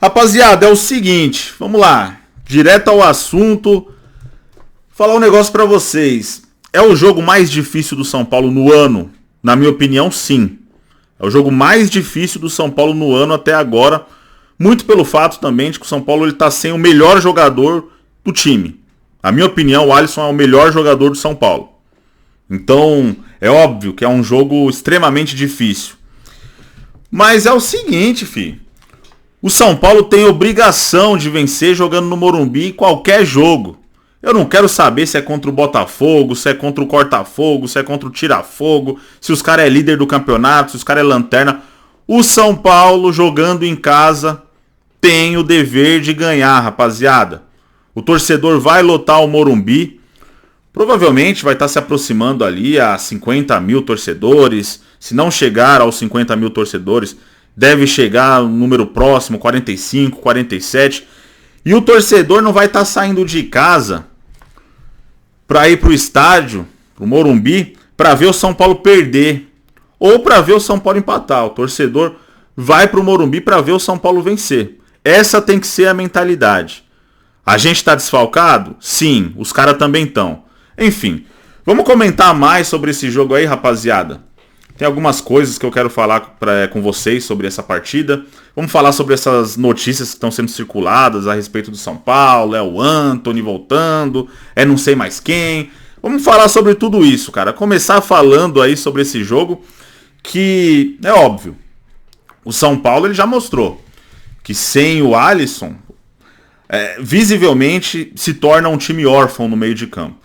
Rapaziada, é o seguinte, vamos lá, direto ao assunto, falar um negócio pra vocês. É o jogo mais difícil do São Paulo no ano? Na minha opinião, sim. É o jogo mais difícil do São Paulo no ano até agora, muito pelo fato também de que o São Paulo ele tá sem o melhor jogador do time. Na minha opinião, o Alisson é o melhor jogador do São Paulo. Então, é óbvio que é um jogo extremamente difícil. Mas é o seguinte, filho. O São Paulo tem obrigação de vencer jogando no Morumbi em qualquer jogo. Eu não quero saber se é contra o Botafogo, se é contra o Corta-Fogo, se é contra o Tira-Fogo, se os caras é líder do campeonato, se os caras é lanterna. O São Paulo, jogando em casa, tem o dever de ganhar, rapaziada. O torcedor vai lotar o Morumbi. Provavelmente vai estar se aproximando ali a 50 mil torcedores. Se não chegar aos 50 mil torcedores, deve chegar no número próximo, 45, 47. E o torcedor não vai estar saindo de casa para ir para o estádio, para o Morumbi, para ver o São Paulo perder. Ou para ver o São Paulo empatar. O torcedor vai para o Morumbi para ver o São Paulo vencer. Essa tem que ser a mentalidade. A gente está desfalcado? Sim, os caras também estão. Enfim, vamos comentar mais sobre esse jogo aí, rapaziada. Tem algumas coisas que eu quero falar com vocês sobre essa partida. Vamos falar sobre essas notícias que estão sendo circuladas a respeito do São Paulo. É o Antony voltando, é não sei mais quem. Vamos falar sobre tudo isso, cara. Começar falando aí sobre esse jogo que, é óbvio, o São Paulo ele já mostrou que sem o Alisson, visivelmente se torna um time órfão no meio de campo.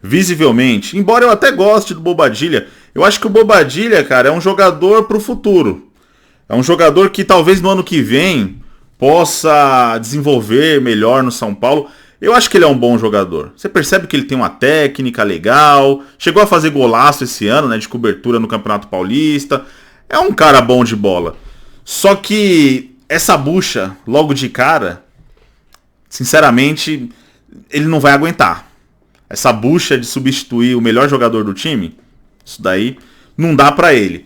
Visivelmente, embora eu até goste do Bobadilla, eu acho que o Bobadilla, cara, é um jogador pro futuro. É um jogador que talvez no ano que vem possa desenvolver melhor no São Paulo. Eu acho que ele é um bom jogador. Você percebe que ele tem uma técnica legal, chegou a fazer golaço esse ano, né, de cobertura no Campeonato Paulista. É um cara bom de bola. Só que essa bucha, logo de cara, sinceramente, ele não vai aguentar. Essa bucha de substituir o melhor jogador do time, isso daí não dá pra ele.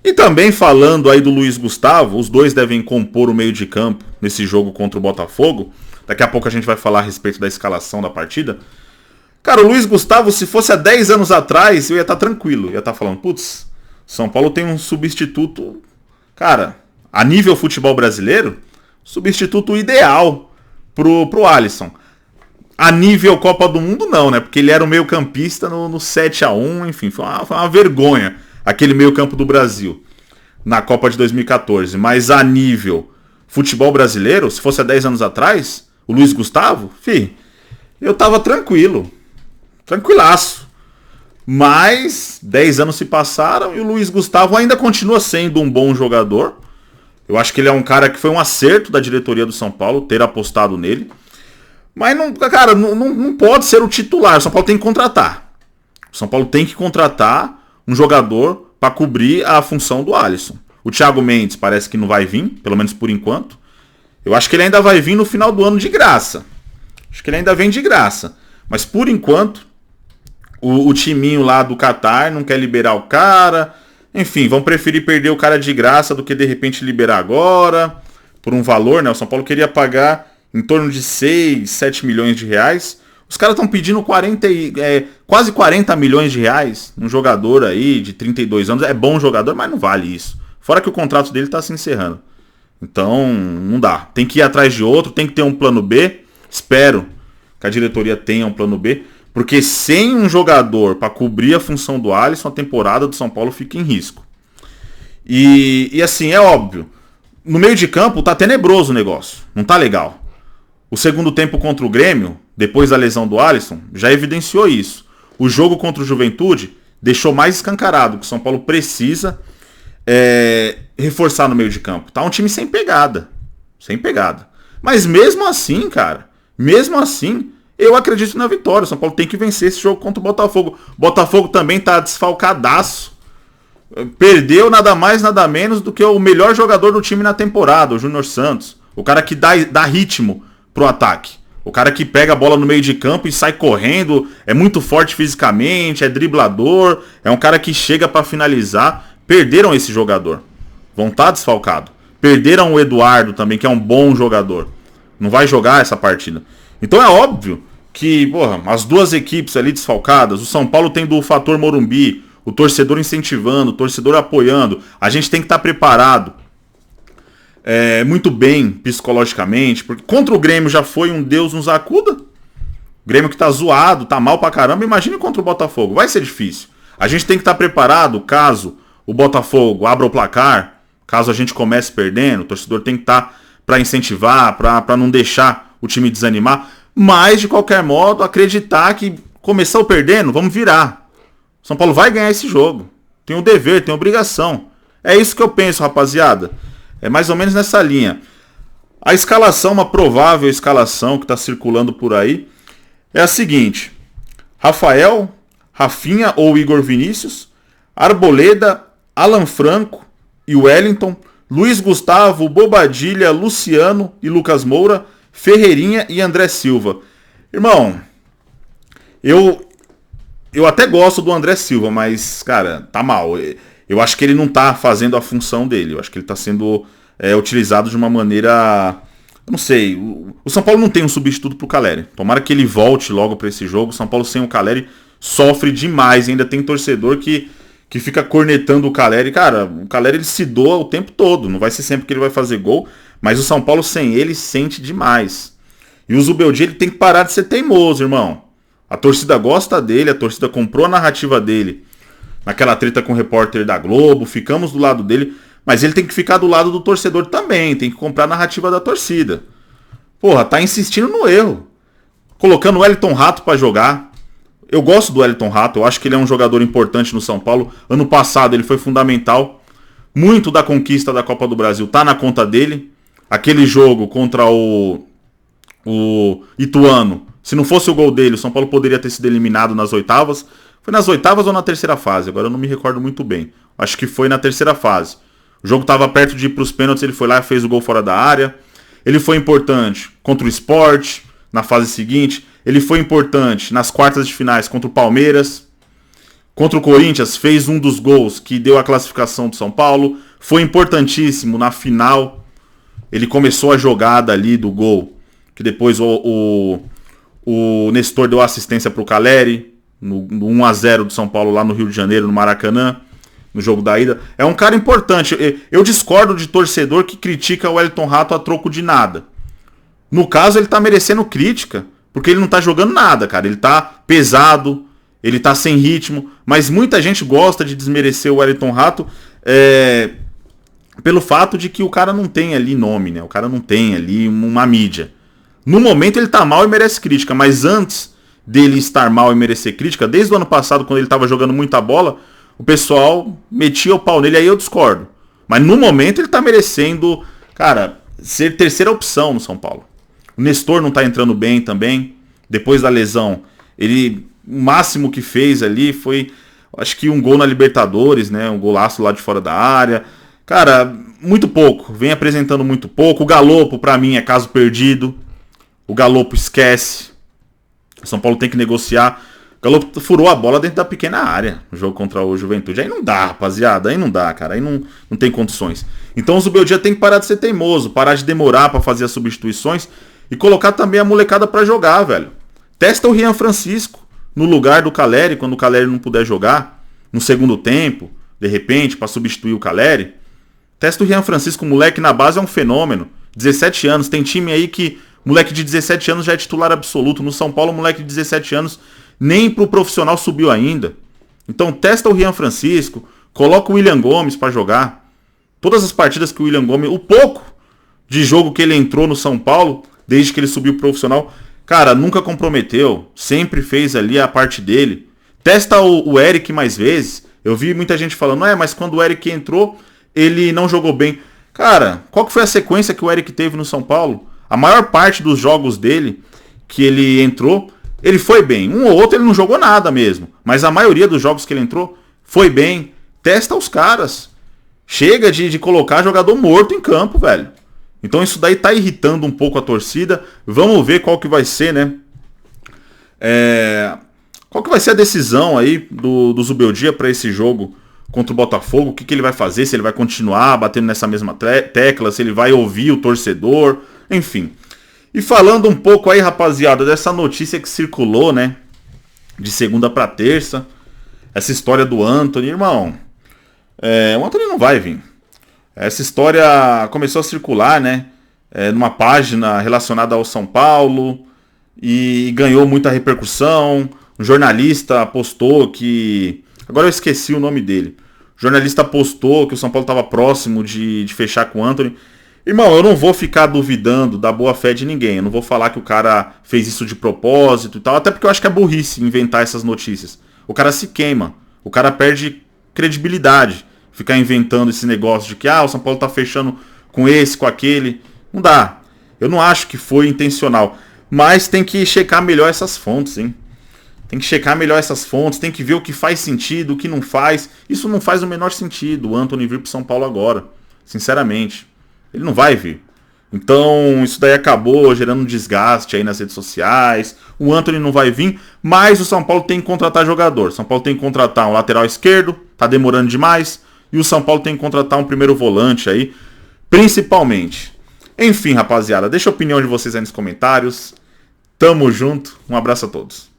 E também falando aí do Luiz Gustavo, os dois devem compor o meio de campo nesse jogo contra o Botafogo. Daqui a pouco a gente vai falar a respeito da escalação da partida. Cara, o Luiz Gustavo, se fosse há 10 anos atrás, eu ia estar tranquilo. Eu ia estar falando, putz, São Paulo tem um substituto, cara, a nível futebol brasileiro, substituto ideal pro Alisson. A nível Copa do Mundo não, né? Porque ele era o meio campista no 7-1, enfim, foi uma vergonha aquele meio campo do Brasil na Copa de 2014. Mas a nível futebol brasileiro, se fosse há 10 anos atrás, o Luiz Gustavo, eu tava tranquilo, tranquilaço. Mas 10 anos se passaram e o Luiz Gustavo ainda continua sendo um bom jogador. Eu acho que ele é um cara que foi um acerto da diretoria do São Paulo ter apostado nele. Mas, cara, não pode ser o titular. O São Paulo tem que contratar. O São Paulo tem que contratar um jogador para cobrir a função do Alisson. O Thiago Mendes parece que não vai vir, pelo menos por enquanto. Eu acho que ele ainda vai vir no final do ano de graça. Acho que ele ainda vem de graça. Mas, por enquanto, o timinho lá do Qatar não quer liberar o cara. Enfim, vão preferir perder o cara de graça do que, de repente, liberar agora. Por um valor, né? O São Paulo queria pagar em torno de 6, 7 milhões de reais. Os caras estão pedindo quase 40 milhões de reais. Um jogador aí de 32 anos. É bom jogador, mas não vale isso. Fora que o contrato dele está se encerrando. Então, não dá. Tem que ir atrás de outro, tem que ter um plano B. Espero que a diretoria tenha um plano B. Porque sem um jogador para cobrir a função do Alisson, a temporada do São Paulo fica em risco. E assim, é óbvio. No meio de campo tá tenebroso o negócio. Não tá legal. O segundo tempo contra o Grêmio, depois da lesão do Alisson, já evidenciou isso. O jogo contra o Juventude deixou mais escancarado que o São Paulo precisa reforçar no meio de campo. Tá um time sem pegada. Sem pegada. Mas mesmo assim, cara, eu acredito na vitória. O São Paulo tem que vencer esse jogo contra o Botafogo. O Botafogo também tá desfalcadaço. Perdeu nada mais, nada menos do que o melhor jogador do time na temporada, o Júnior Santos. O cara que dá ritmo pro ataque. O cara que pega a bola no meio de campo e sai correndo, é muito forte fisicamente, é driblador, é um cara que chega para finalizar. Perderam esse jogador. Vão estar desfalcado. Perderam o Eduardo também, que é um bom jogador. Não vai jogar essa partida. Então é óbvio que, porra, as duas equipes ali desfalcadas, o São Paulo tendo o fator Morumbi, o torcedor incentivando, o torcedor apoiando, a gente tem que estar preparado muito bem psicologicamente, porque contra o Grêmio já foi um Deus nos acuda. O Grêmio que tá zoado, tá mal pra caramba, imagine contra o Botafogo, vai ser difícil. A gente tem que estar preparado caso o Botafogo abra o placar, caso a gente comece perdendo, o torcedor tem que estar para incentivar, para não deixar o time desanimar, mas de qualquer modo acreditar que começou perdendo, vamos virar. São Paulo vai ganhar esse jogo, tem um dever, tem obrigação. É isso que eu penso, rapaziada. É mais ou menos nessa linha. A escalação, uma provável escalação que está circulando por aí, é a seguinte: Rafael, Rafinha ou Igor Vinícius, Arboleda, Alan Franco e Wellington, Luiz Gustavo, Bobadilha, Luciano e Lucas Moura, Ferreirinha e André Silva. Irmão, eu até gosto do André Silva, mas, cara, tá mal. Eu acho que ele não tá fazendo a função dele. Eu acho que ele tá sendo utilizado de uma maneira... Eu não sei. O São Paulo não tem um substituto pro Caleri. Tomara que ele volte logo pra esse jogo. O São Paulo sem o Caleri sofre demais. Ainda tem torcedor que fica cornetando o Caleri. Cara, o Caleri ele se doa o tempo todo. Não vai ser sempre que ele vai fazer gol. Mas o São Paulo sem ele sente demais. E o Zubeldia ele tem que parar de ser teimoso, irmão. A torcida gosta dele. A torcida comprou a narrativa dele naquela treta com o repórter da Globo. Ficamos do lado dele. Mas ele tem que ficar do lado do torcedor também. Tem que comprar a narrativa da torcida. Porra, tá insistindo no erro. Colocando o Wellington Rato pra jogar. Eu gosto do Wellington Rato. Eu acho que ele é um jogador importante no São Paulo. Ano passado ele foi fundamental. Muito da conquista da Copa do Brasil tá na conta dele. Aquele jogo contra o Ituano. Se não fosse o gol dele, o São Paulo poderia ter sido eliminado nas oitavas. Foi nas oitavas ou na terceira fase? Agora eu não me recordo muito bem. Acho que foi na terceira fase. O jogo estava perto de ir para os pênaltis, ele foi lá e fez o gol fora da área. Ele foi importante contra o Sport, na fase seguinte. Ele foi importante nas quartas de finais contra o Palmeiras. Contra o Corinthians, fez um dos gols que deu a classificação do São Paulo. Foi importantíssimo na final. Ele começou a jogada ali do gol, que depois o Nestor deu assistência para o Caleri, no 1-0 do São Paulo lá no Rio de Janeiro, no Maracanã. No jogo da ida. É um cara importante. Eu discordo de torcedor que critica o Wellington Rato a troco de nada. No caso, ele tá merecendo crítica, porque ele não tá jogando nada, cara. Ele tá pesado, ele tá sem ritmo, mas muita gente gosta de desmerecer o Wellington Rato pelo fato de que o cara não tem ali nome, né? O cara não tem ali uma mídia. No momento ele tá mal e merece crítica, mas antes dele estar mal e merecer crítica, desde o ano passado, quando ele tava jogando muita bola, o pessoal metia o pau nele, aí eu discordo. Mas no momento ele tá merecendo, cara, ser terceira opção no São Paulo. O Nestor não tá entrando bem também. Depois da lesão, o máximo que fez ali foi, acho que um gol na Libertadores, né? Um golaço lá de fora da área. Cara, muito pouco. Vem apresentando muito pouco. O Galopo, pra mim, é caso perdido. O Galopo esquece. O São Paulo tem que negociar. O Galo furou a bola dentro da pequena área no jogo contra o Juventude. Aí não dá, rapaziada. Aí não dá, cara. Aí não tem condições. Então o Zubeldia tem que parar de ser teimoso. Parar de demorar pra fazer as substituições. E colocar também a molecada pra jogar, velho. Testa o Rian Francisco no lugar do Caleri, quando o Caleri não puder jogar. No segundo tempo, de repente, pra substituir o Caleri. Testa o Rian Francisco. O moleque na base é um fenômeno. 17 anos. Tem time aí que moleque de 17 anos já é titular absoluto. No São Paulo, moleque de 17 anos... nem pro profissional subiu ainda. Então testa o Rian Francisco, coloca o William Gomes para jogar. Todas as partidas que o William Gomes, o pouco de jogo que ele entrou no São Paulo, desde que ele subiu pro profissional, cara, nunca comprometeu, sempre fez ali a parte dele. Testa o Eric mais vezes. Eu vi muita gente falando, mas quando o Eric entrou, ele não jogou bem. Cara, qual que foi a sequência que o Eric teve no São Paulo? A maior parte dos jogos dele, que ele entrou, ele foi bem. Um ou outro ele não jogou nada mesmo. Mas a maioria dos jogos que ele entrou foi bem. Testa os caras. Chega de colocar jogador morto em campo, velho. Então isso daí tá irritando um pouco a torcida. Vamos ver qual que vai ser, né? Qual que vai ser a decisão aí do Zubeldia para esse jogo contra o Botafogo, o que ele vai fazer, se ele vai continuar batendo nessa mesma tecla, se ele vai ouvir o torcedor, enfim. E falando um pouco aí, rapaziada, dessa notícia que circulou, né, de segunda para terça, essa história do Antony, irmão, o Antony não vai vir. Essa história começou a circular, né, numa página relacionada ao São Paulo e ganhou muita repercussão. Um jornalista postou que... Agora eu esqueci o nome dele. O jornalista postou que o São Paulo estava próximo de fechar com o Antony. Irmão, eu não vou ficar duvidando da boa fé de ninguém. Eu não vou falar que o cara fez isso de propósito e tal. Até porque eu acho que é burrice inventar essas notícias. O cara se queima. O cara perde credibilidade. Ficar inventando esse negócio de que o São Paulo tá fechando com esse, com aquele. Não dá. Eu não acho que foi intencional. Mas tem que checar melhor essas fontes, hein? Tem que checar melhor essas fontes, tem que ver o que faz sentido, o que não faz. Isso não faz o menor sentido, o Antony vir pro São Paulo agora. Sinceramente. Ele não vai vir. Então, isso daí acabou gerando um desgaste aí nas redes sociais. O Antony não vai vir, mas o São Paulo tem que contratar jogador. O São Paulo tem que contratar um lateral esquerdo, tá demorando demais. E o São Paulo tem que contratar um primeiro volante aí, principalmente. Enfim, rapaziada, deixa a opinião de vocês aí nos comentários. Tamo junto, um abraço a todos.